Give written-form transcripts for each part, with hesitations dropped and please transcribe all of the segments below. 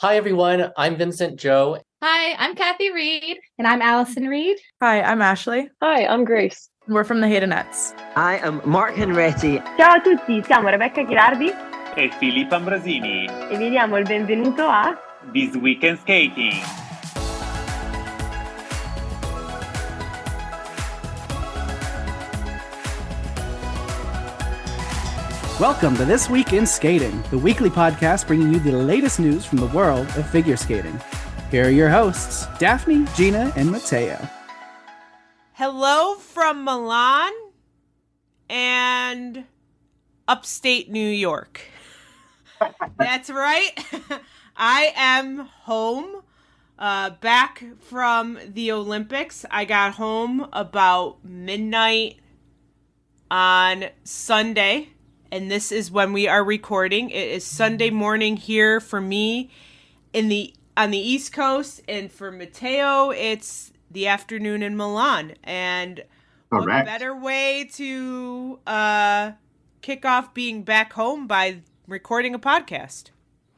Hi, everyone. I'm Vincent Joe. Hi, I'm Kathy Reed. And I'm Allison Reed. Hi, I'm Ashley. Hi, I'm Grace. We're from the Haydenettes. I am Mark Henretti. Ciao a tutti, siamo Rebecca Ghirardi e Filippo Ambrosini e vi diamo il benvenuto a This Week in Skating. Welcome to This Week in Skating, the weekly podcast bringing you the latest news from the world of figure skating. Here are your hosts, Daphne, Gina, and Matteo. Hello from Milan and upstate New York. That's right. I am home, back from the Olympics. I got home about midnight on Sunday. And this is when we are recording. It is Sunday morning here for me on the East Coast, and for Matteo, it's the afternoon in Milan. And Correct. What better way to kick off being back home by recording a podcast?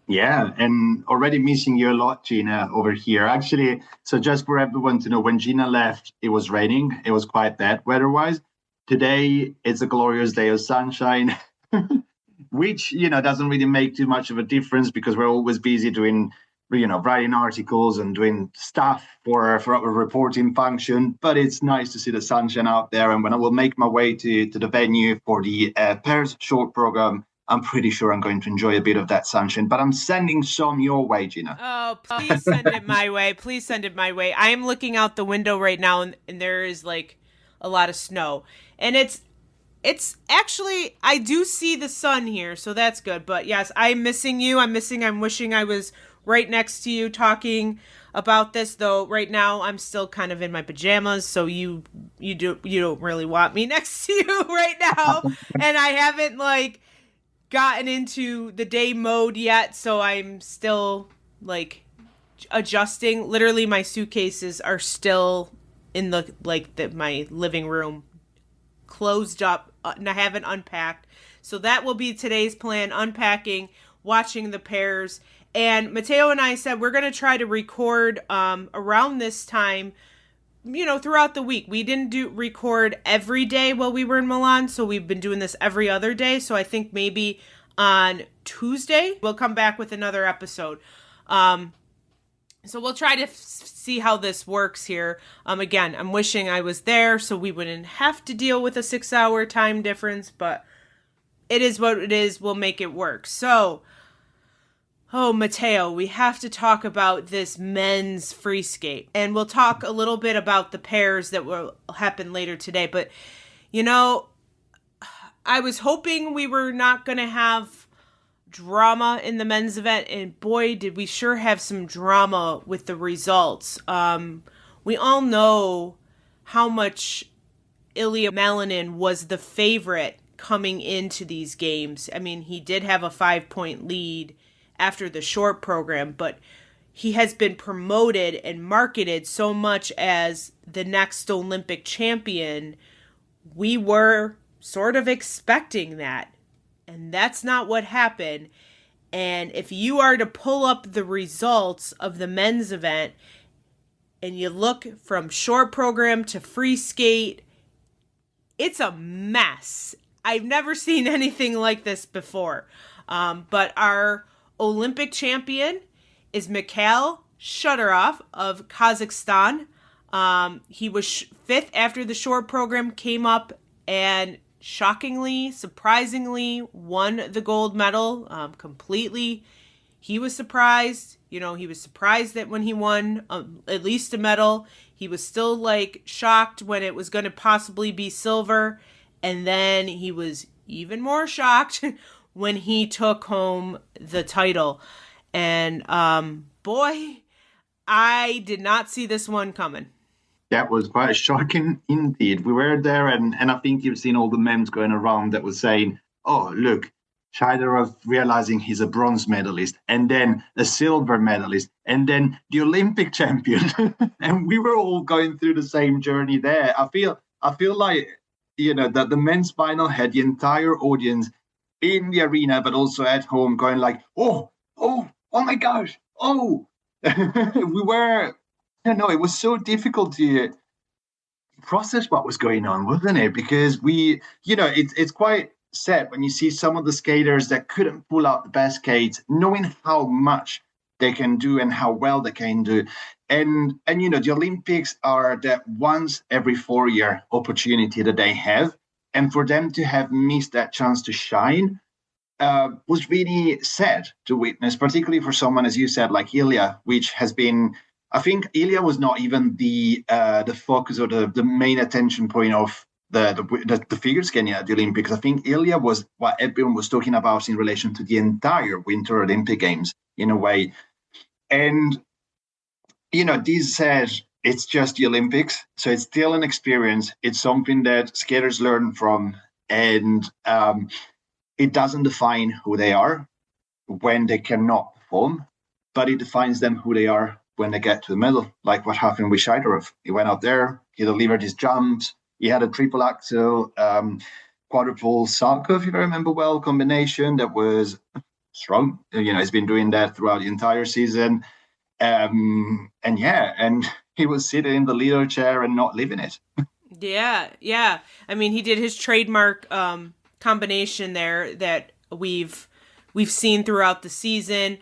Yeah, and already missing you a lot, Gina, over here. Actually, so just for everyone to know, when Gina left, it was raining. It was quite bad weather-wise. Today, it's a glorious day of sunshine. Which, doesn't really make too much of a difference because we're always busy doing, writing articles and doing stuff for our reporting function. But it's nice to see the sunshine out there. And when I will make my way to the venue for the pairs short program, I'm pretty sure I'm going to enjoy a bit of that sunshine. But I'm sending some your way, Gina. Oh, please send it my way. Please send it my way. I am looking out the window right now, and there is like a lot of snow. And it's actually, I do see the sun here, so that's good. But yes, I'm missing you. I'm wishing I was right next to you talking about this, though right now I'm still kind of in my pajamas, so you don't really want me next to you right now. And I haven't gotten into the day mode yet, so I'm still adjusting. Literally my suitcases are still in my living room, closed up, and I haven't unpacked. So that will be today's plan, unpacking, watching the pairs. And Matteo and I said we're going to try to record around this time, throughout the week. We didn't record every day while we were in Milan, so we've been doing this every other day. So I think maybe on Tuesday we'll come back with another episode. So we'll try to see how this works here. Again, I'm wishing I was there so we wouldn't have to deal with a 6-hour time difference, but it is what it is. We'll make it work. So, Matteo, we have to talk about this men's free skate. And we'll talk a little bit about the pairs that will happen later today. But, I was hoping we were not going to have drama in the men's event, and boy, did we sure have some drama with the results. We all know how much Ilya Malinin was the favorite coming into these games. I mean, he did have a 5-point lead after the short program, but he has been promoted and marketed so much as the next Olympic champion. We were sort of expecting that. And that's not what happened. And if you are to pull up the results of the men's event and you look from short program to free skate, it's a mess. I've never seen anything like this before. But our Olympic champion is Mikhail Shudorov of Kazakhstan. He was fifth after the short program came up and shockingly, surprisingly, won the gold medal completely. He was surprised. He was surprised that when he won at least a medal, he was still shocked when it was going to possibly be silver. And then he was even more shocked when he took home the title. And boy, I did not see this one coming. That was quite shocking indeed. We were there, and I think you've seen all the memes going around that was saying, oh, look, Shidorov realizing he's a bronze medalist, and then a silver medalist, and then the Olympic champion. And we were all going through the same journey there. I feel like, that the men's final had the entire audience in the arena, but also at home going oh my gosh, oh, I don't know, it was so difficult to process what was going on, wasn't it? Because it's quite sad when you see some of the skaters that couldn't pull out the best skates, knowing how much they can do and how well they can do. And the Olympics are that once every 4-year opportunity that they have. And for them to have missed that chance to shine was really sad to witness, particularly for someone, as you said, like Ilya, which has been, I think Ilya was not even the focus or the main attention point of the figure skating at the Olympics. I think Ilya was what everyone was talking about in relation to the entire Winter Olympic Games, in a way. And, this said, it's just the Olympics, so it's still an experience. It's something that skaters learn from, and it doesn't define who they are when they cannot perform, but it defines them who they are when they get to the medal, like what happened with Shidorov. He went out there, he delivered his jumps, he had a triple axel, quadruple Sarkov, if I remember well, combination that was strong. He's been doing that throughout the entire season. And he was sitting in the leader chair and not living it. Yeah. I mean, he did his trademark combination there that we've seen throughout the season.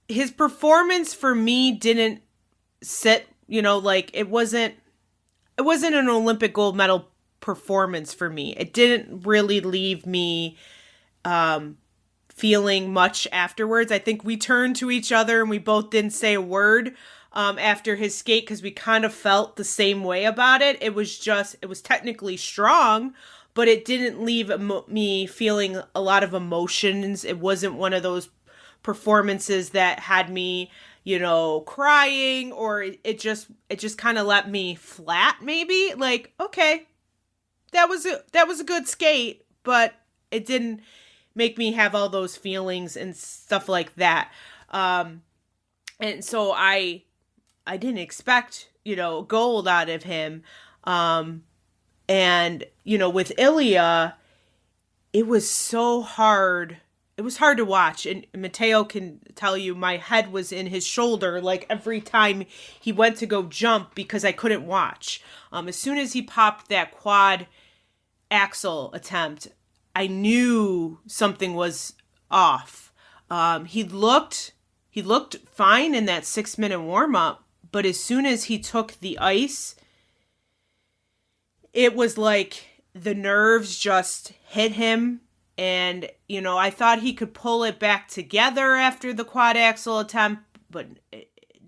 His performance for me didn't sit, it wasn't an Olympic gold medal performance for me. It didn't really leave me feeling much afterwards. I think we turned to each other and we both didn't say a word after his skate because we kind of felt the same way about it. It was technically strong, but it didn't leave me feeling a lot of emotions. It wasn't one of those performances that had me, crying, or it just kind of left me flat, maybe. Like, okay, that was a good skate, but it didn't make me have all those feelings and stuff like that. And so I didn't expect, gold out of him. And, with Ilya, it was so hard. It was hard to watch. And Matteo can tell you my head was in his shoulder like every time he went to go jump because I couldn't watch. As soon as he popped that quad axel attempt, I knew something was off. He looked fine in that 6-minute warm-up, but as soon as he took the ice, it was like the nerves just hit him. And, I thought he could pull it back together after the quad axel attempt, but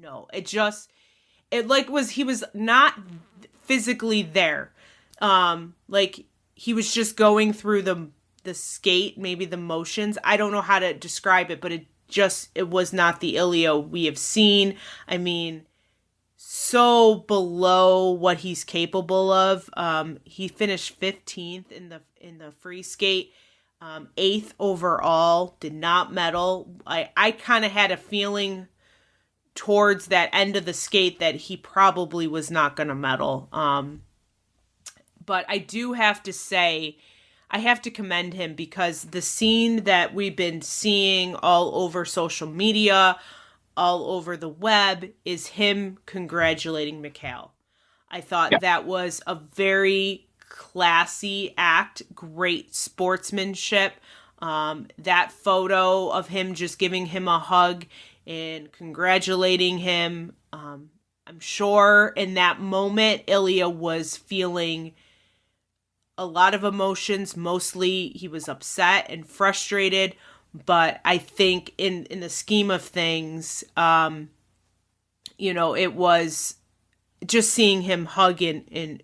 no, he was not physically there. He was just going through the skate, maybe the motions. I don't know how to describe it, but it was not the Ilya we have seen. I mean, so below what he's capable of. He finished 15th in the free skate, 8th overall, did not medal. I kind of had a feeling towards that end of the skate that he probably was not going to medal. But I do have to say, I have to commend him because the scene that we've been seeing all over social media, all over the web, is him congratulating Mikhail. I thought that was a very classy act, great sportsmanship. That photo of him just giving him a hug and congratulating him. I'm sure in that moment, Ilya was feeling a lot of emotions. Mostly he was upset and frustrated, but I think in the scheme of things, it was just seeing him hug and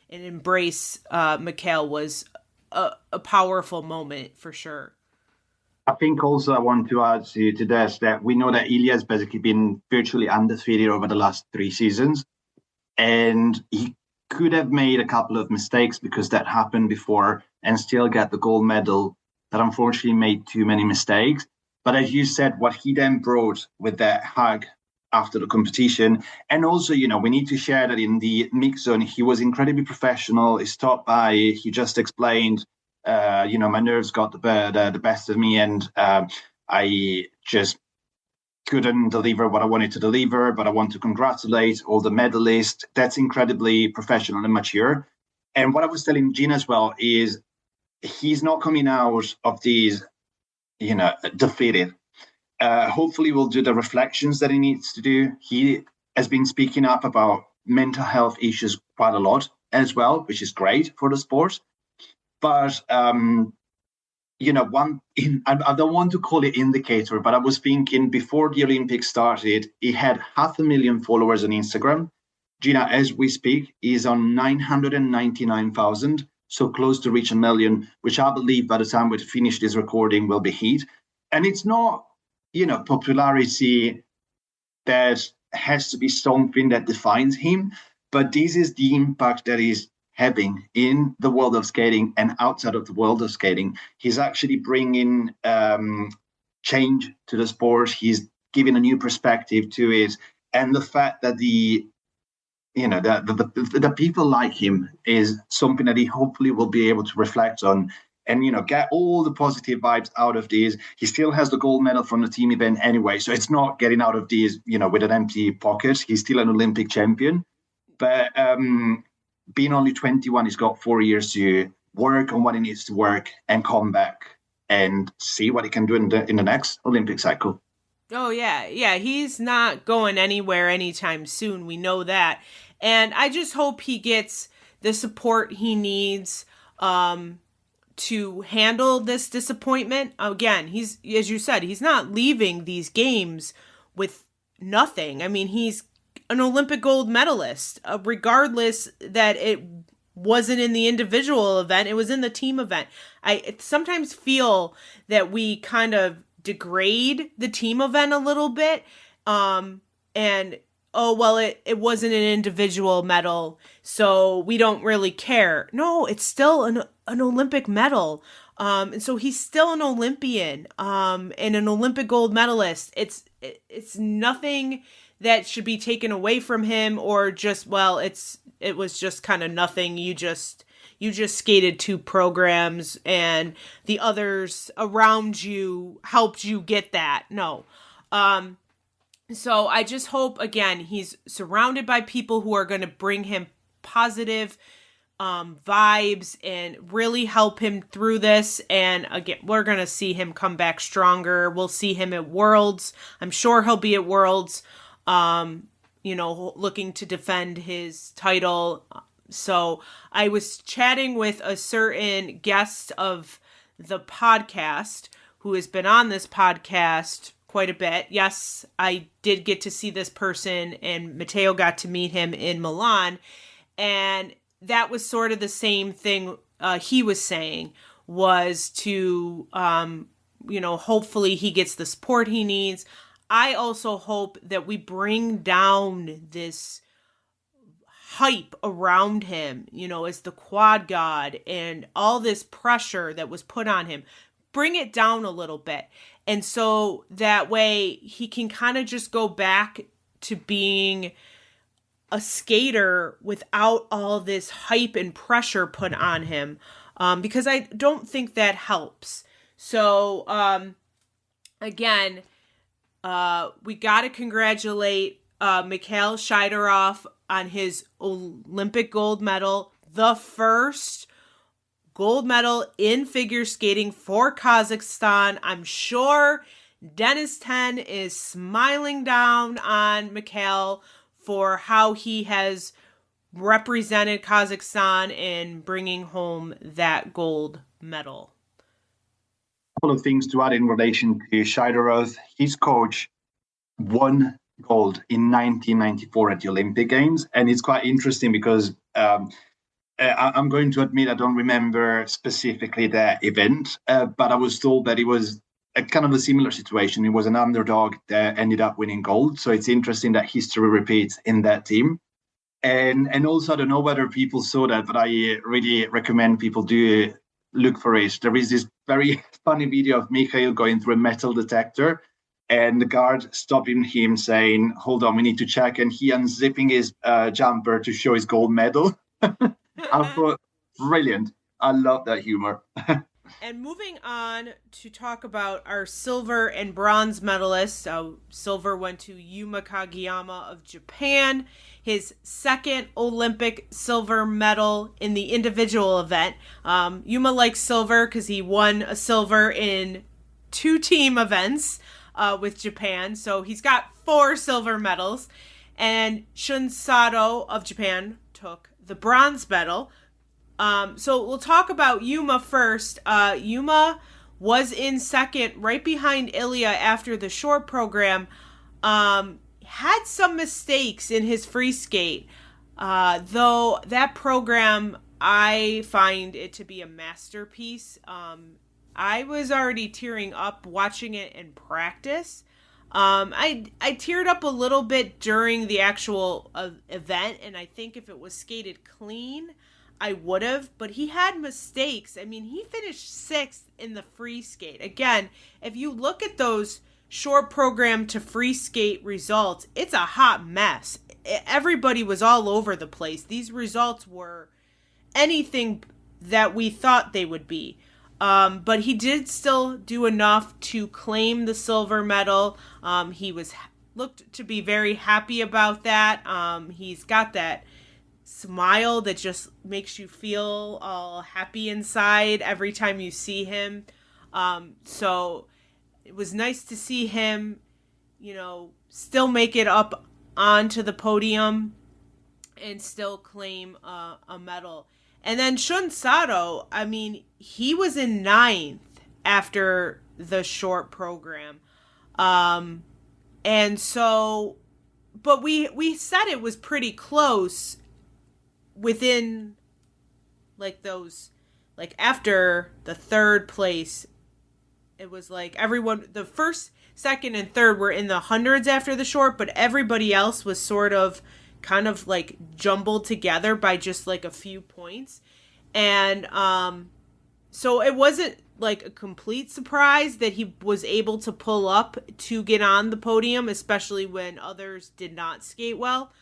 embrace Mikhail was a powerful moment for sure. I think also I want to add to this that we know that Ilya has basically been virtually undefeated over the last 3 seasons, and he could have made a couple of mistakes because that happened before and still get the gold medal, that unfortunately made too many mistakes. But as you said, what he then brought with that hug after the competition, and also, we need to share that in the mix zone, he was incredibly professional. He stopped by, he just explained, my nerves got the best of me, and I just couldn't deliver what I wanted to deliver, but I want to congratulate all the medalists. That's incredibly professional and mature. And what I was telling Gina as well is he's not coming out of these, defeated. Hopefully we'll do the reflections that he needs to do. He has been speaking up about mental health issues quite a lot as well, which is great for the sport. But, I don't want to call it indicator, but I was thinking before the Olympics started, he had 500,000 followers on Instagram. Gina, as we speak, is on 999,000, so close to reach 1 million, which I believe by the time we finish this recording will be hit. And it's not, popularity that has to be something that defines him, but this is the impact that he's having in the world of skating and outside of the world of skating. He's actually bringing change to the sport. He's giving a new perspective to it. And the fact that the people like him is something that he hopefully will be able to reflect on and, get all the positive vibes out of these. He still has the gold medal from the team event anyway, so it's not getting out of these, with an empty pocket. He's still an Olympic champion. But being only 21, he's got 4 years to work on what he needs to work and come back and see what he can do in the next Olympic cycle. Oh, yeah. He's not going anywhere anytime soon. We know that. And I just hope he gets the support he needs to handle this disappointment. Again, he's, as you said, he's not leaving these games with nothing. I mean, he's an Olympic gold medalist, regardless that it wasn't in the individual event, it was in the team event. I sometimes feel that we kind of degrade the team event a little bit. It wasn't an individual medal, so we don't really care. No, it's still an Olympic medal. And so he's still an Olympian, and an Olympic gold medalist. It's nothing that should be taken away from him or just, it was just kind of nothing. You just skated 2 programs and the others around you helped you get that. No. So I just hope, again, he's surrounded by people who are going to bring him positive vibes and really help him through this. And again, we're going to see him come back stronger. We'll see him at Worlds. I'm sure he'll be at Worlds, looking to defend his title. So I was chatting with a certain guest of the podcast who has been on this podcast quite a bit. Yes, I did get to see this person, and Matteo got to meet him in Milan. And that was sort of the same thing he was saying, was to, hopefully he gets the support he needs. I also hope that we bring down this hype around him, as the quad god and all this pressure that was put on him. Bring it down a little bit. And so that way he can kind of just go back to being a skater without all this hype and pressure put on him, because I don't think that helps. So, again, we got to congratulate Mikhail Shidorov on his Olympic gold medal, the first gold medal in figure skating for Kazakhstan. I'm sure Dennis Ten is smiling down on Mikhail for how he has represented Kazakhstan in bringing home that gold medal. A couple of things to add in relation to Shidorov. His coach won gold in 1994 at the Olympic Games, and it's quite interesting because I'm going to admit I don't remember specifically that event, but I was told that it was a kind of a similar situation. It was an underdog that ended up winning gold, so it's interesting that history repeats in that team. And also, I don't know whether people saw that, but I really recommend people do look for it. There is this very funny video of Mikhail going through a metal detector and the guard stopping him saying, "Hold on, we need to check." And he unzipping his jumper to show his gold medal. I thought, brilliant. I love that humor. And moving on to talk about our silver and bronze medalists. Silver went to Yuma Kageyama of Japan, his second Olympic silver medal in the individual event. Yuma likes silver because he won a silver in 2 team events with Japan. So he's got 4 silver medals. And Shun Sato of Japan took the bronze medal. So we'll talk about Yuma first. Yuma was in second, right behind Ilya after the short program. Had some mistakes in his free skate, though that program, I find it to be a masterpiece. I was already tearing up watching it in practice. I teared up a little bit during the actual event, and I think if it was skated clean, I would have, but he had mistakes. I mean, he finished 6th in the free skate. Again, if you look at those short program to free skate results, it's a hot mess. Everybody was all over the place. These results were anything that we thought they would be. But he did still do enough to claim the silver medal. He looked to be very happy about that. He's got that smile that just makes you feel all happy inside every time you see him. So it was nice to see him, still make it up onto the podium and still claim a medal. And then Shun Sato, I mean, he was in 9th after the short program. And so, but we said it was pretty close within after the 3rd place, it was like everyone, the 1st, 2nd, and 3rd were in the hundreds after the short, but everybody else was sort of kind of like jumbled together by just like a few points. And so it wasn't like a complete surprise that he was able to pull up to get on the podium, especially when others did not skate well.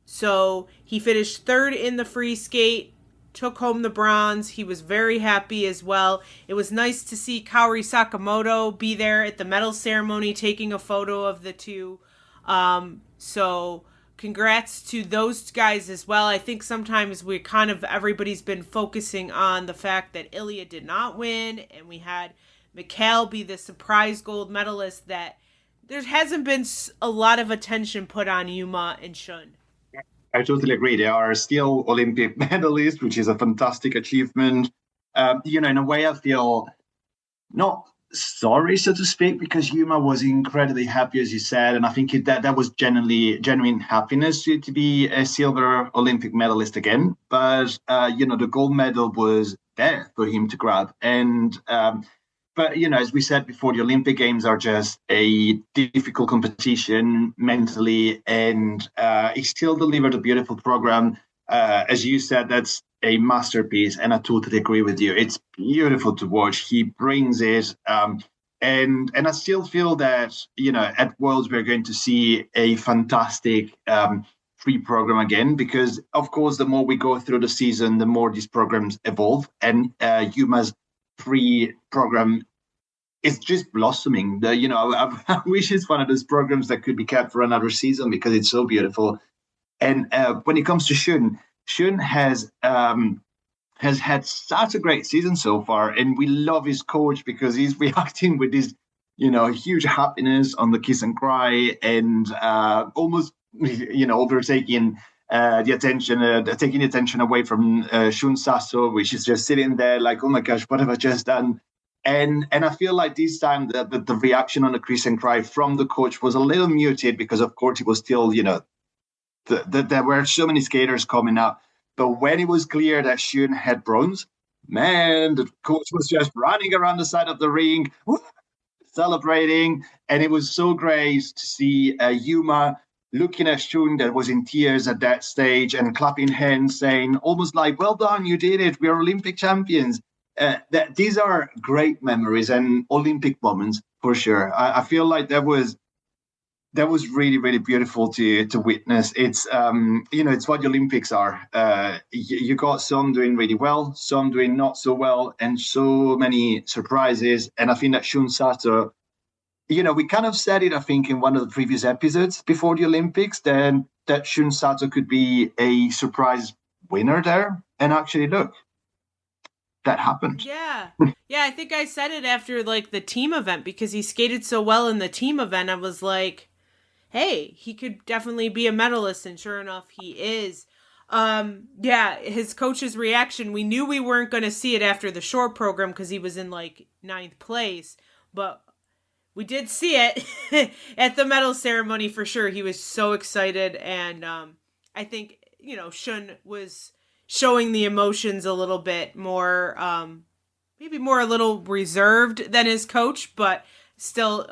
So he finished 3rd in the free skate, took home the bronze. He was very happy as well. It was nice to see Kaori Sakamoto be there at the medal ceremony, taking a photo of the two. So congrats to those guys as well. I think sometimes everybody's been focusing on the fact that Ilya did not win, and we had Mikhail be the surprise gold medalist, that there hasn't been a lot of attention put on Yuma and Shun. I totally agree. They are still Olympic medalists, which is a fantastic achievement. In a way, I feel not sorry, so to speak, because Yuma was incredibly happy, as you said, and I think that was genuine happiness to be a silver Olympic medalist again. But the gold medal was there for him to grab, and but as we said before, the Olympic Games are just a difficult competition mentally, and he still delivered a beautiful program. As you said, that's a masterpiece, and I totally agree with you. It's beautiful to watch. He brings it, and I still feel that at Worlds we're going to see a fantastic free program again, because of course the more we go through the season, the more these programs evolve, and Yuma's free program is just blossoming. I wish it's one of those programs that could be kept for another season because it's so beautiful. And when it comes to Shun has had such a great season so far, and we love his coach because he's reacting with this, huge happiness on the kiss and cry, and almost, overtaking the attention, taking the attention away from Shun Sato, which is just sitting there like, oh my gosh, what have I just done? And I feel like this time the reaction on the kiss and cry from the coach was a little muted because, of course, it was still, there were so many skaters coming up. But when it was clear that Shun had bronze, man, the coach was just running around the side of the ring, celebrating. And it was so great to see Yuma looking at Shun, that was in tears at that stage, and clapping hands, saying almost like, well done, you did it. We're Olympic champions. These are great memories and Olympic moments for sure. I feel like that was That was really, really beautiful to witness. It's it's what the Olympics are. You got some doing really well, some doing not so well, and so many surprises. And I think that Shun Sato, we kind of said it, I think, in one of the previous episodes before the Olympics, then that Shun Sato could be a surprise winner there. And actually, look, that happened. Yeah. I think I said it after like the team event because he skated so well in the team event. I was like, hey, he could definitely be a medalist, and sure enough, he is. His coach's reaction, we knew we weren't going to see it after the short program because he was in like 9th place, but we did see it at the medal ceremony for sure. He was so excited, and I think, Shun was showing the emotions a little bit more, maybe more a little reserved than his coach, but still,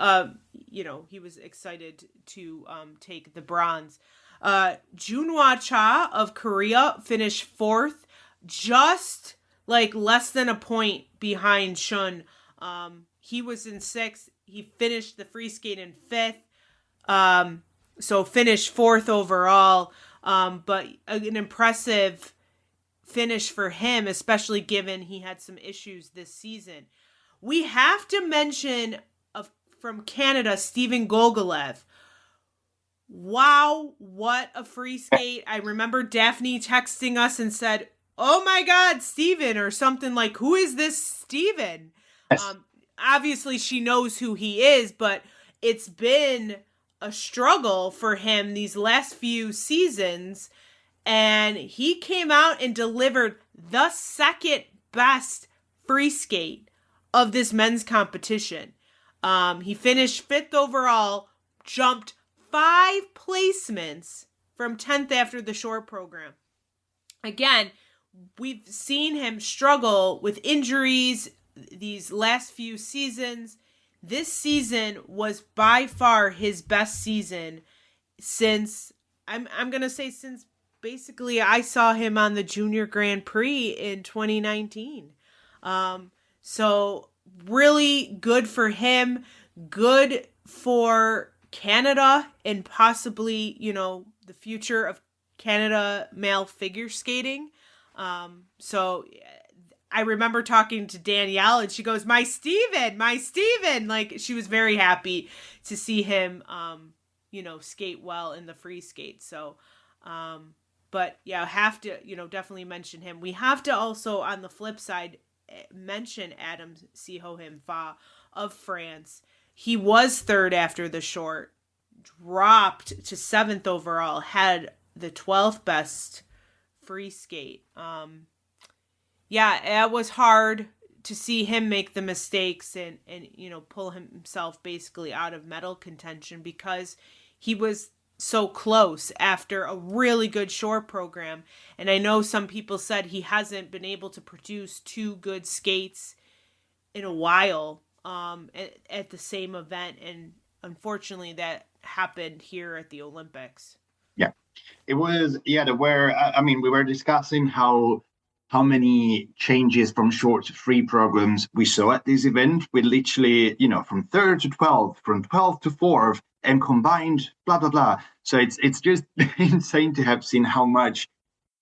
he was excited to take the bronze. Junhwa Cha of Korea finished 4th, just like less than a point behind Shun. He was in 6th. He finished the free skate in 5th. So finished 4th overall. But an impressive finish for him, especially given he had some issues this season. We have to mention from Canada, Steven Gogolev. Wow, what a free skate. I remember Daphne texting us and said, "Oh my God, Steven," or something like, "Who is this Steven?" Yes. Obviously, she knows who he is, but it's been a struggle for him these last few seasons. And he came out and delivered the second best free skate of this men's competition. He finished 5th overall, jumped 5 placements from 10th after the short program. Again, we've seen him struggle with injuries these last few seasons. This season was by far his best season since, I'm going to say since basically I saw him on the Junior Grand Prix in 2019. So really good for him, good for Canada, and possibly, the future of Canada male figure skating. So I remember talking to Danielle, and she goes, my Steven. Like, she was very happy to see him, skate well in the free skate. So, but yeah, have to, definitely mention him. We have to also, on the flip side, mention Adam Sihohim Fa of France. He was 3rd after the short, dropped to 7th overall, had the 12th best free skate. It was hard to see him make the mistakes and pull himself basically out of medal contention because he was so close after a really good short program. And I know some people said he hasn't been able to produce 2 good skates in a while at the same event. And unfortunately that happened here at the Olympics. Yeah, it was, we were discussing how many changes from short to free programs we saw at this event. We literally, from 3rd to 12th, from 12th to 4th, and combined, blah, blah, blah. So it's just insane to have seen how much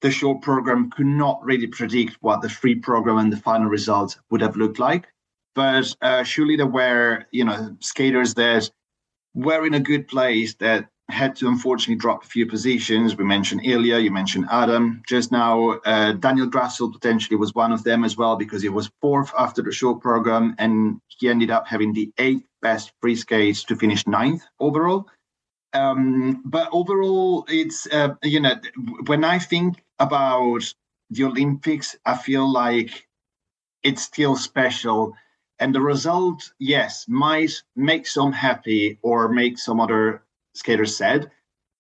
the short program could not really predict what the free program and the final results would have looked like. But surely there were, skaters that were in a good place that had to unfortunately drop a few positions. We mentioned Ilya, you mentioned Adam just now. Daniel Grassel potentially was one of them as well, because he was 4th after the short program, and he ended up having the 8th best free skates to finish 9th overall. But overall, it's, when I think about the Olympics, I feel like it's still special. And the result, yes, might make some happy or make some other skaters sad.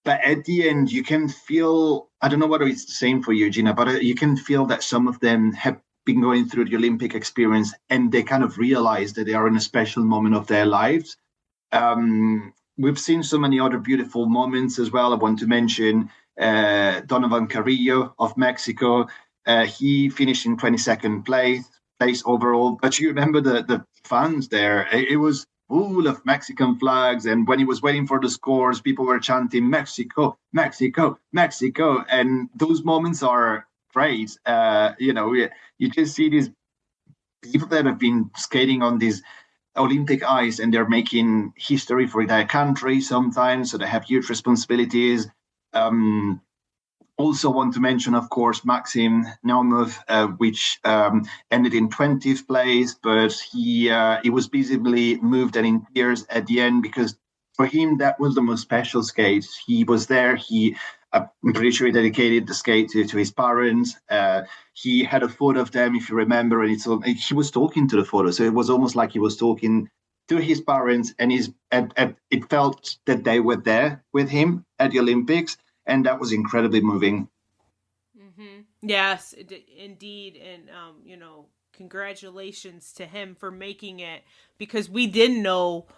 But at the end, you can feel, I don't know whether it's the same for you, Gina, but you can feel that some of them have been going through the Olympic experience and they kind of realize that they are in a special moment of their lives. We've seen so many other beautiful moments as well. I want to mention Donovan Carrillo of Mexico. He finished in 22nd place overall. But you remember the fans there. It was full of Mexican flags. And when he was waiting for the scores, people were chanting Mexico, Mexico, Mexico. And those moments are great. You just see these people that have been skating on this Olympic ice, and they're making history for their country sometimes, so they have huge responsibilities. Also want to mention, of course, Maxim Naumov, which ended in 20th place, but he was visibly moved and in tears at the end, because for him, that was the most special skate. He was there. I'm pretty sure he dedicated the skate to his parents. He had a photo of them, if you remember, and he was talking to the photo. So it was almost like he was talking to his parents, and it felt that they were there with him at the Olympics, and that was incredibly moving. Mm-hmm. Yes, indeed. And, congratulations to him for making it, because we didn't know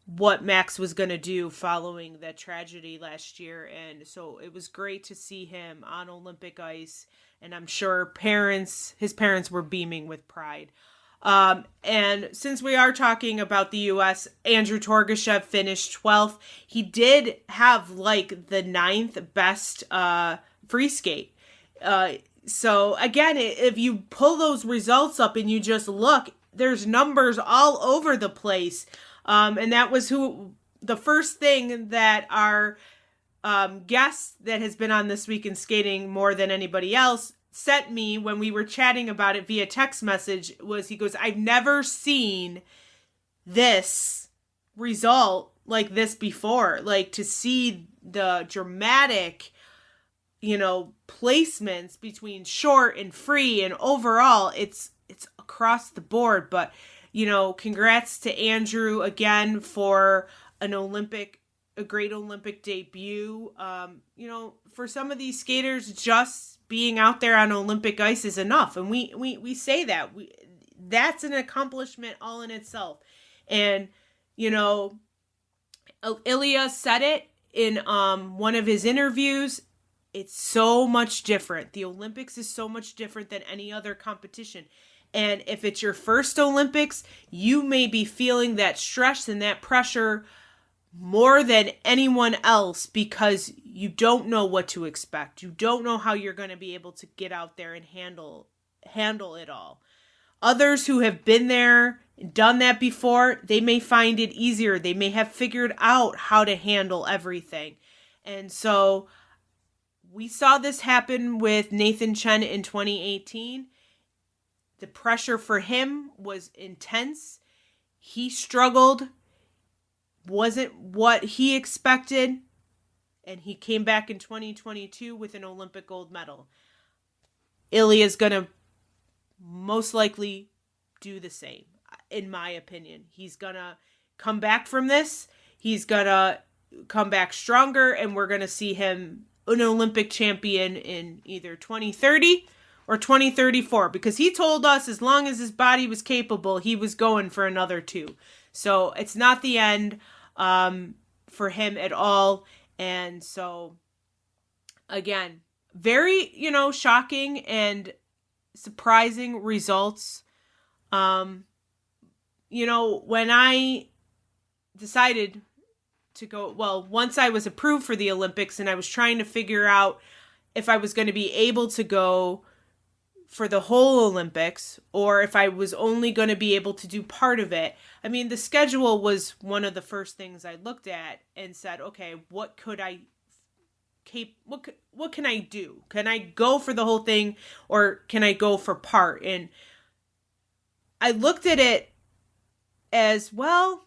what Max was going to do following that tragedy last year. And so it was great to see him on Olympic ice. And I'm sure his parents were beaming with pride. And since we are talking about the U.S., Andrew Torgashev finished 12th. He did have the 9th best free skate. So again, if you pull those results up and you just look, there's numbers all over the place. And that was the first thing that our guest that has been on This Week in Skating more than anybody else sent me when we were chatting about it via text message he goes, I've never seen this result like this before. To see the dramatic, placements between short and free and overall, it's across the board. But congrats to Andrew again for a great Olympic debut. For some of these skaters, just being out there on Olympic ice is enough. And we say that. That's an accomplishment all in itself. And, Ilya said it in one of his interviews. It's so much different. The Olympics is so much different than any other competition. And if it's your first Olympics, you may be feeling that stress and that pressure more than anyone else, because you don't know what to expect. You don't know how you're going to be able to get out there and handle it all. Others who have been there and done that before, they may find it easier. They may have figured out how to handle everything. And so we saw this happen with Nathan Chen in 2018. The pressure for him was intense. He struggled, wasn't what he expected, and he came back in 2022 with an Olympic gold medal. Ilya's going to most likely do the same, in my opinion. He's going to come back from this. He's going to come back stronger, and we're going to see him an Olympic champion in either 2030 or 2034, because he told us as long as his body was capable, he was going for another 2. So it's not the end for him at all. And so, again, very, shocking and surprising results. When I decided to go, once I was approved for the Olympics and I was trying to figure out if I was going to be able to go for the whole Olympics or if I was only going to be able to do part of it. I mean, the schedule was one of the first things I looked at and said, okay, what can I do? Can I go for the whole thing or can I go for part? And I looked at it as, well,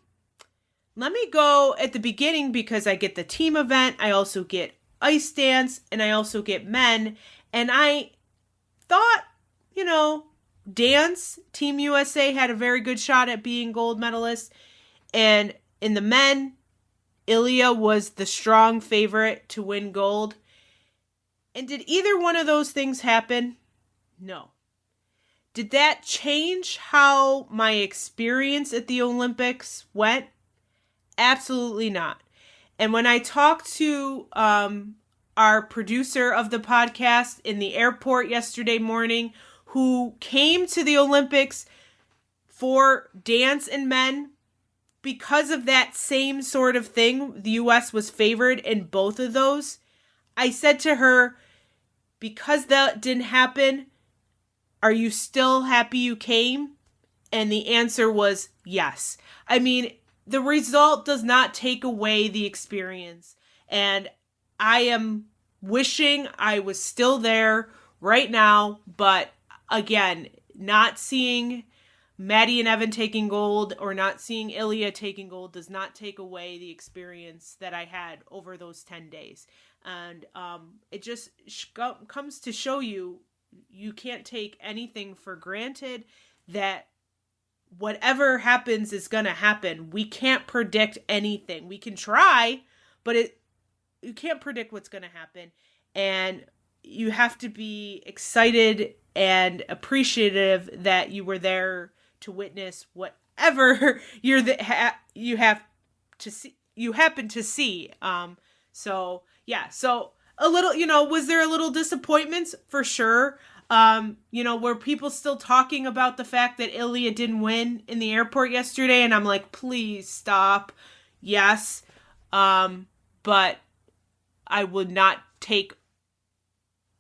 let me go at the beginning because I get the team event. I also get ice dance and I also get men. And I thought, dance, Team USA had a very good shot at being gold medalists. And in the men, Ilya was the strong favorite to win gold. And did either one of those things happen? No. Did that change how my experience at the Olympics went? Absolutely not. And when I talked to our producer of the podcast in the airport yesterday morning, who came to the Olympics for dance and men, because of that same sort of thing, the U.S. was favored in both of those. I said to her, because that didn't happen, are you still happy you came? And the answer was yes. I mean, the result does not take away the experience. And I am wishing I was still there right now. But again, not seeing Maddie and Evan taking gold or not seeing Ilya taking gold does not take away the experience that I had over those 10 days. And it just comes to show you can't take anything for granted, that whatever happens is going to happen. We can't predict anything. We can try, but you can't predict what's going to happen. And you have to be excited and appreciative that you were there to witness whatever you happen to see. So a little, was there a little disappointments? For sure. Were people still talking about the fact that Ilya didn't win in the airport yesterday? And I'm like, please stop. Yes. But I would not take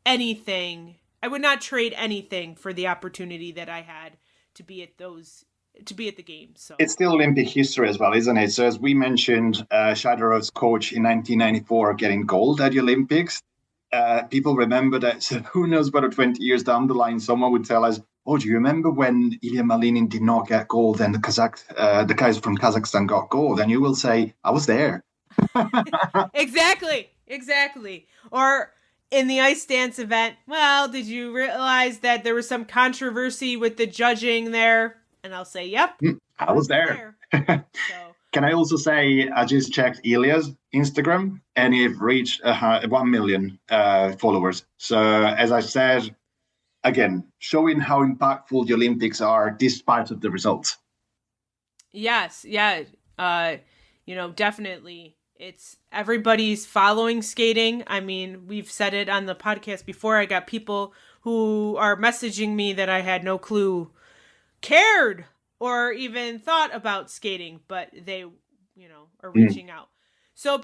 anything. I would not trade anything for the opportunity that I had to be at the game. So it's still Olympic history as well, isn't it? So as we mentioned, Shadorov's coach in 1994 getting gold at the Olympics. People remember that. So who knows whether 20 years down the line, someone would tell us, "Oh, do you remember when Ilya Malinin did not get gold and the guys from Kazakhstan got gold?" And you will say, "I was there." Exactly. Or in the ice dance event, well, did you realize that there was some controversy with the judging there? And I'll say, yep. I was there. So. Can I also say, I just checked Ilya's Instagram and it reached 1 million followers. So as I said, again, showing how impactful the Olympics are despite of the results. Yes. Yeah. Definitely. It's everybody's following skating. I mean, we've said it on the podcast before. I got people who are messaging me that I had no clue cared or even thought about skating, but they, are reaching out. So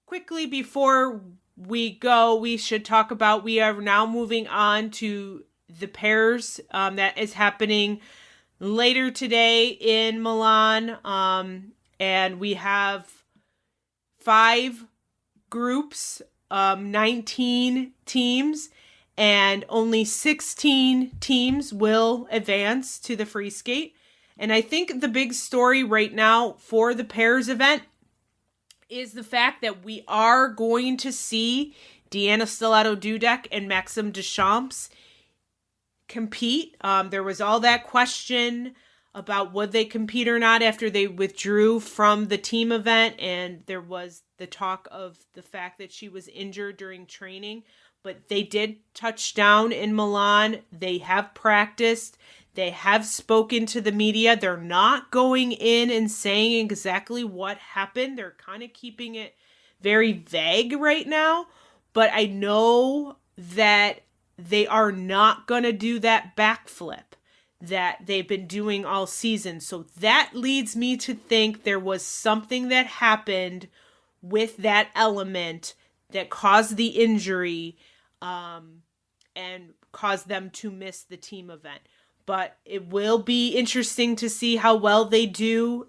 quickly before we go, we should talk about, we are now moving on to the pairs that is happening later today in Milan. And we have 5 groups, 19 teams, and only 16 teams will advance to the free skate. And I think the big story right now for the pairs event is the fact that we are going to see Deanna Stellato-Dudek and Maxime Deschamps compete. There was all that question about would they compete or not after they withdrew from the team event, and there was the talk of the fact that she was injured during training, but they did touch down in Milan. They have practiced. They have spoken to the media. They're not going in and saying exactly what happened. They're kind of keeping it very vague right now, but I know that they are not going to do that backflip that they've been doing all season. So that leads me to think there was something that happened with that element that caused the injury and caused them to miss the team event. But it will be interesting to see how well they do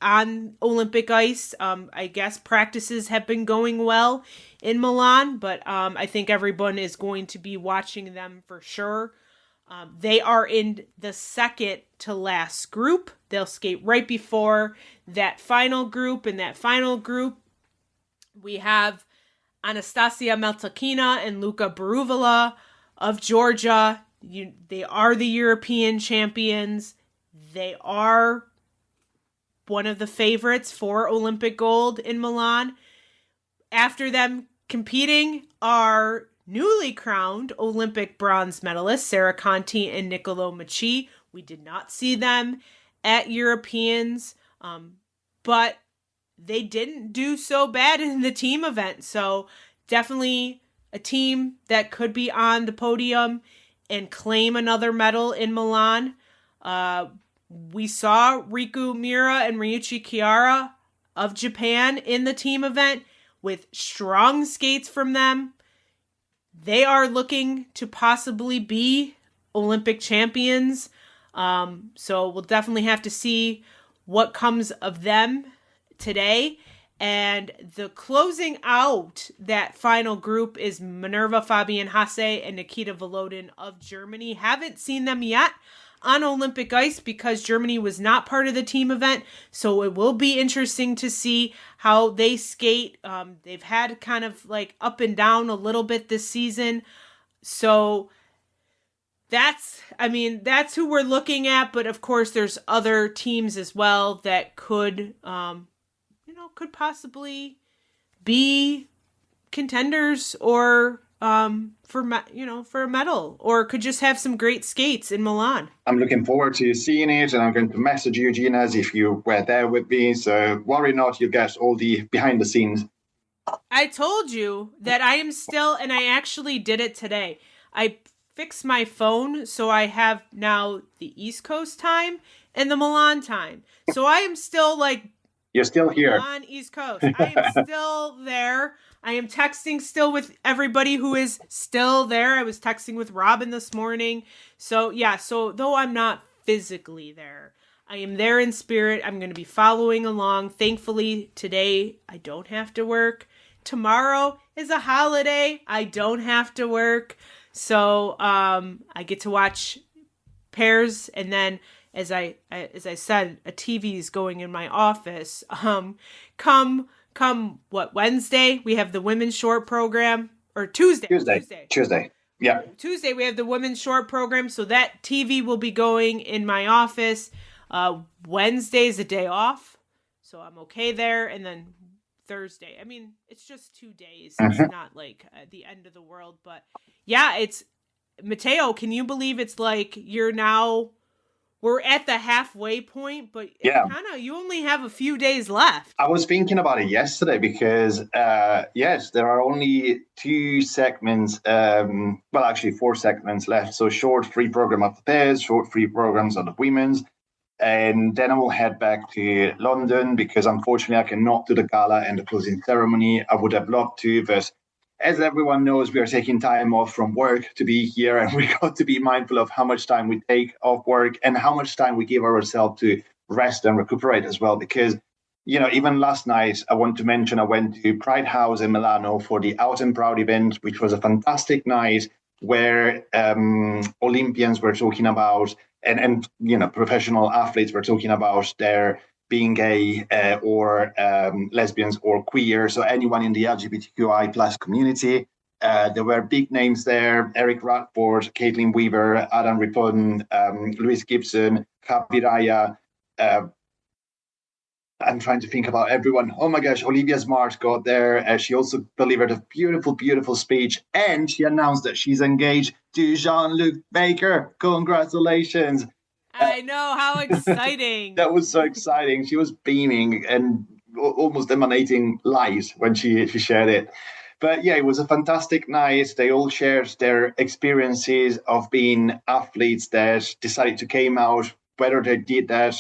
on Olympic ice. I guess practices have been going well in Milan, but I think everyone is going to be watching them for sure. They are in the second to last group. They'll skate right before that final group. In that final group, we have Anastasia Meltakina and Luka Baruvala of Georgia. They are the European champions. They are one of the favorites for Olympic gold in Milan. After them competing are newly crowned Olympic bronze medalists Sarah Conti and Nicolo Maci. We did not see them at Europeans, but they didn't do so bad in the team event. So definitely a team that could be on the podium and claim another medal in Milan. We saw Riku Mira and Ryuichi Kiara of Japan in the team event with strong skates from them. They are looking to possibly be Olympic champions. So we'll definitely have to see what comes of them today. And the closing out that final group is Minerva Fabian Hasse and Nikita Volodin of Germany. Haven't seen them yet on Olympic ice because Germany was not part of the team event. So it will be interesting to see how they skate. They've had kind of like up and down a little bit this season. So that's who we're looking at. But of course, there's other teams as well that could possibly be contenders or for a medal, or could just have some great skates in Milan. I'm looking forward to seeing it, and I'm going to message you, Gina, as if you were there with me. So worry not, you'll get all the behind the scenes. I told you that I am still, and I actually did it today. I fixed my phone, so I have now the East Coast time and the Milan time. So I am still You're still here. On East Coast. I am still there. I am texting still with everybody who is still there. I was texting with Robin this morning. So though I'm not physically there, I am there in spirit. I'm going to be following along. Thankfully, today I don't have to work. Tomorrow is a holiday. I don't have to work. So I get to watch pairs, and then as I said, a TV is going in my office. Come Wednesday, we have the women's short program, or Tuesday. Yeah. Tuesday, we have the women's short program. So that TV will be going in my office. Wednesday is a day off, so I'm okay there. And then Thursday, it's just 2 days. It's not like the end of the world, but yeah, it's Matteo. Can you believe it's like we're at the halfway point, but you only have a few days left. I was thinking about it yesterday because, yes, there are only 2 segments, actually 4 segments left. So short free program of the pairs, short free programs of the women's. And then I will head back to London because unfortunately I cannot do the gala and the closing ceremony. I would have loved to, but as everyone knows, we are taking time off from work to be here, and we got to be mindful of how much time we take off work and how much time we give ourselves to rest and recuperate as well. Because, even last night, I want to mention I went to Pride House in Milano for the Out and Proud event, which was a fantastic night where Olympians were talking about and professional athletes were talking about their being gay or lesbians or queer, so anyone in the LGBTQI plus community. There were big names there: Eric Radford, Caitlin Weaver, Adam Ripon, Louis Gibson, Kapi Raya. I'm trying to think about everyone. Oh my gosh, Olivia Smart got there. She also delivered a beautiful, beautiful speech, and she announced that she's engaged to Jean-Luc Baker. Congratulations. I know, how exciting. That was so exciting. She was beaming and almost emanating light when she shared it. But yeah, it was a fantastic night. They all shared their experiences of being athletes that decided to came out, whether they did that,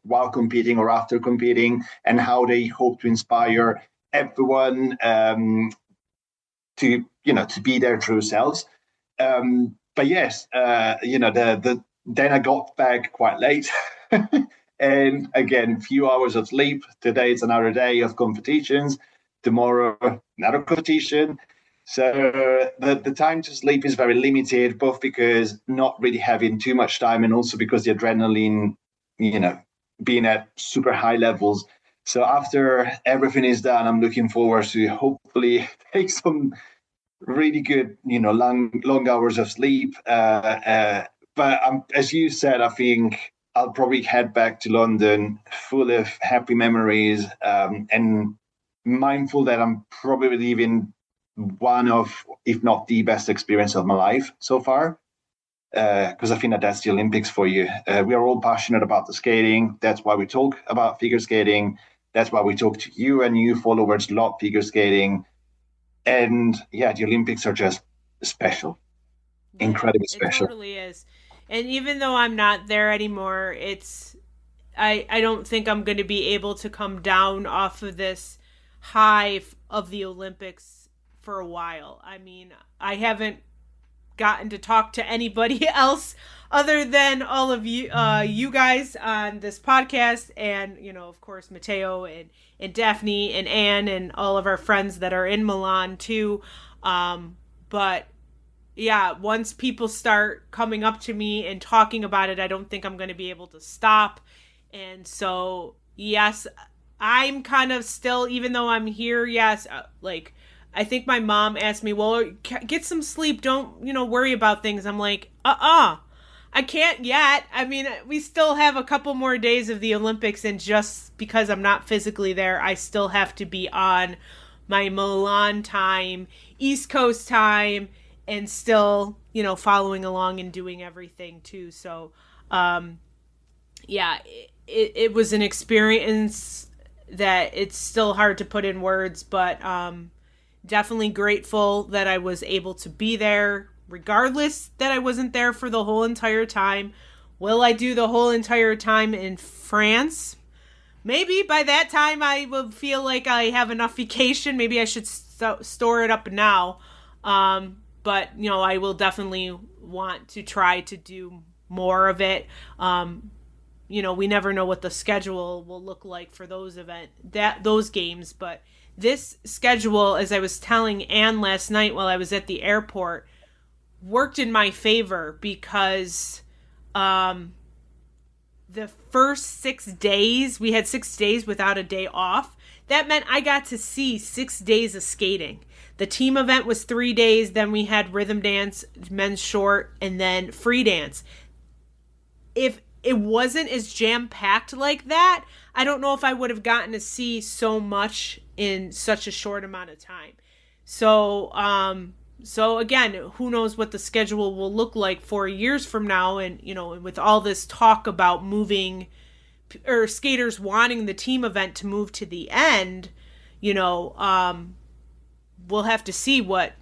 while competing or after competing, and how they hope to inspire everyone to be their true selves. But yes, then I got back quite late. And again, few hours of sleep. Today it's another day of competitions. Tomorrow, another competition. So the time to sleep is very limited, both because not really having too much time and also because the adrenaline, being at super high levels. So after everything is done, I'm looking forward to hopefully take some really good, long hours of sleep. But as you said, I think I'll probably head back to London full of happy memories and mindful that I'm probably living one of, if not the best experience of my life so far. Because I think that's the Olympics for you. We are all passionate about the skating. That's why we talk about figure skating. That's why we talk to you and you followers love figure skating. And yeah, the Olympics are just special. Incredibly special. It totally is. And even though I'm not there anymore, I don't think I'm going to be able to come down off of this high of the Olympics for a while. I mean, I haven't gotten to talk to anybody else other than all of you you guys on this podcast, and of course Matteo and Daphne and Anne and all of our friends that are in Milan too. But yeah, once people start coming up to me and talking about it, I don't think I'm going to be able to stop. And so yes, I'm kind of still, even though I'm here, yes, like I think my mom asked me, well, get some sleep. Don't, worry about things. I'm like, I can't yet. I mean, we still have a couple more days of the Olympics, and just because I'm not physically there, I still have to be on my Milan time, East Coast time, and still, following along and doing everything too. So, yeah, it was an experience that it's still hard to put in words, but definitely grateful that I was able to be there, regardless that I wasn't there for the whole entire time. Will I do the whole entire time in France? Maybe by that time I will feel like I have enough vacation. Maybe I should store it up now. But, I will definitely want to try to do more of it. We never know what the schedule will look like for those games, but this schedule, as I was telling Anne last night while I was at the airport, worked in my favor because the first 6 days, we had 6 days without a day off. That meant I got to see 6 days of skating. The team event was 3 days, then we had rhythm dance, men's short, and then free dance. If it wasn't as jam-packed like that, I don't know if I would have gotten to see so much in such a short amount of time. So again, who knows what the schedule will look like 4 years from now. And, with all this talk about moving or skaters wanting the team event to move to the end, we'll have to see what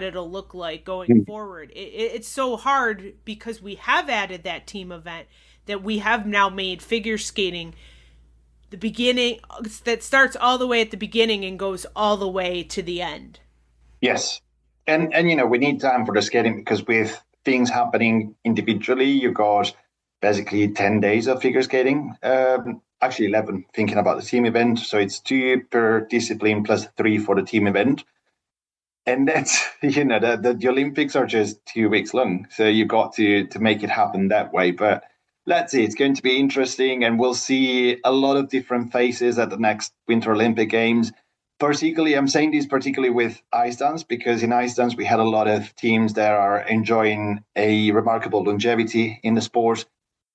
it'll look like going forward. It's so hard because we have added that team event, that we have now made figure skating the beginning, that starts all the way at the beginning and goes all the way to the end. Yes. And we need time for the skating, because with things happening individually, you got basically 10 days of figure skating. Actually 11, thinking about the team event. So it's 2 per discipline plus 3 for the team event. And that's, the Olympics are just 2 weeks long. So you got to make it happen that way. But let's see, it's going to be interesting, and we'll see a lot of different faces at the next Winter Olympic Games. I'm saying this particularly with ice dance, because in ice dance we had a lot of teams that are enjoying a remarkable longevity in the sport,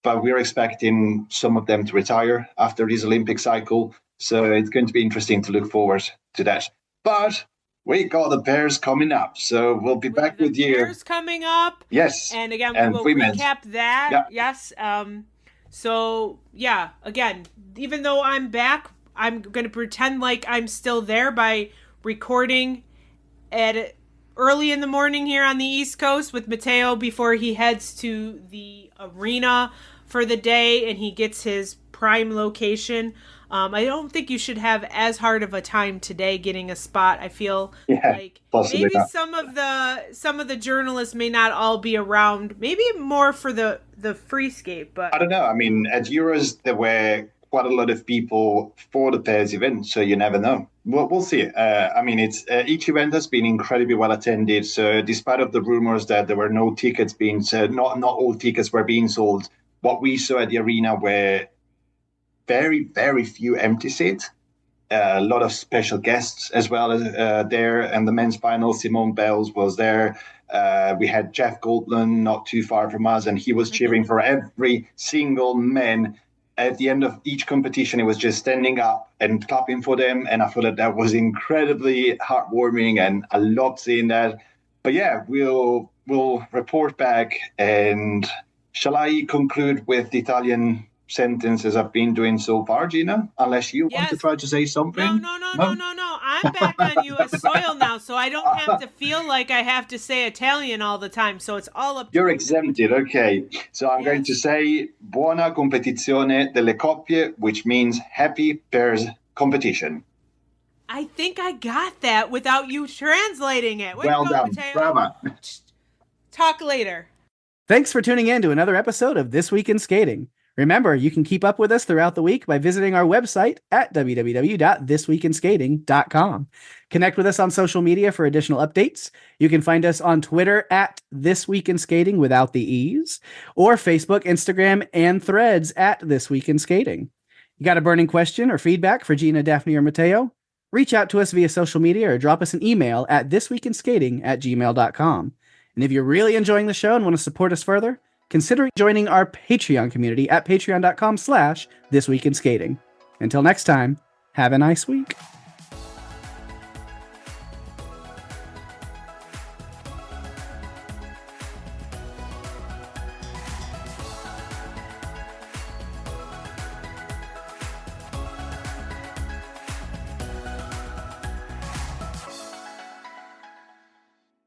but we're expecting some of them to retire after this Olympic cycle. So it's going to be interesting to look forward to that. But we got the pairs coming up, so we'll be back with you. Pairs coming up. Yes. And again, and we will women's. recap that. Yeah. Yes. So, yeah, again, even though I'm back, I'm going to pretend like I'm still there by recording at early in the morning here on the East Coast with Matteo before he heads to the arena for the day and he gets his prime location. I don't think you should have as hard of a time today getting a spot. I feel like maybe not. some of the journalists may not all be around. Maybe more for the free skate, but I don't know. I mean, at Euros there were quite a lot of people for the pairs event, so you never know. We'll see. I mean, it's each event has been incredibly well attended. So despite of the rumors that there were no tickets being sold, not all tickets were being sold, what we saw at the arena were very, very few empty seats. A lot of special guests as well as there. And the men's final, Simone Biles was there. We had Jeff Goldblum not too far from us, and he was cheering for every single man. At the end of each competition, he was just standing up and clapping for them. And I thought that was incredibly heartwarming, and I loved seeing that. But yeah, we'll report back. And shall I conclude with the Italian sentences I've been doing so far, Gina? Unless you want to try to say something. No. I'm back on U.S. soil now, so I don't have to feel like I have to say Italian all the time. So it's all up to You're me. exempted, okay. So I'm going to say buona competizione delle coppie, which means happy pairs competition. I think I got that without you translating it. Way Well to go, done. Matteo. Brava. Talk later. Thanks for tuning in to another episode of This Week in Skating. Remember, you can keep up with us throughout the week by visiting our website at www.thisweekinskating.com. Connect with us on social media for additional updates. You can find us on Twitter at This Week in Skating without the E's, or Facebook, Instagram, and Threads at This Week in Skating. You got a burning question or feedback for Gina, Daphne, or Matteo? Reach out to us via social media or drop us an email at thisweekinskating@gmail.com. And if you're really enjoying the show and want to support us further, consider joining our Patreon community at patreon.com/thisweekinskating. Until next time, have a nice week.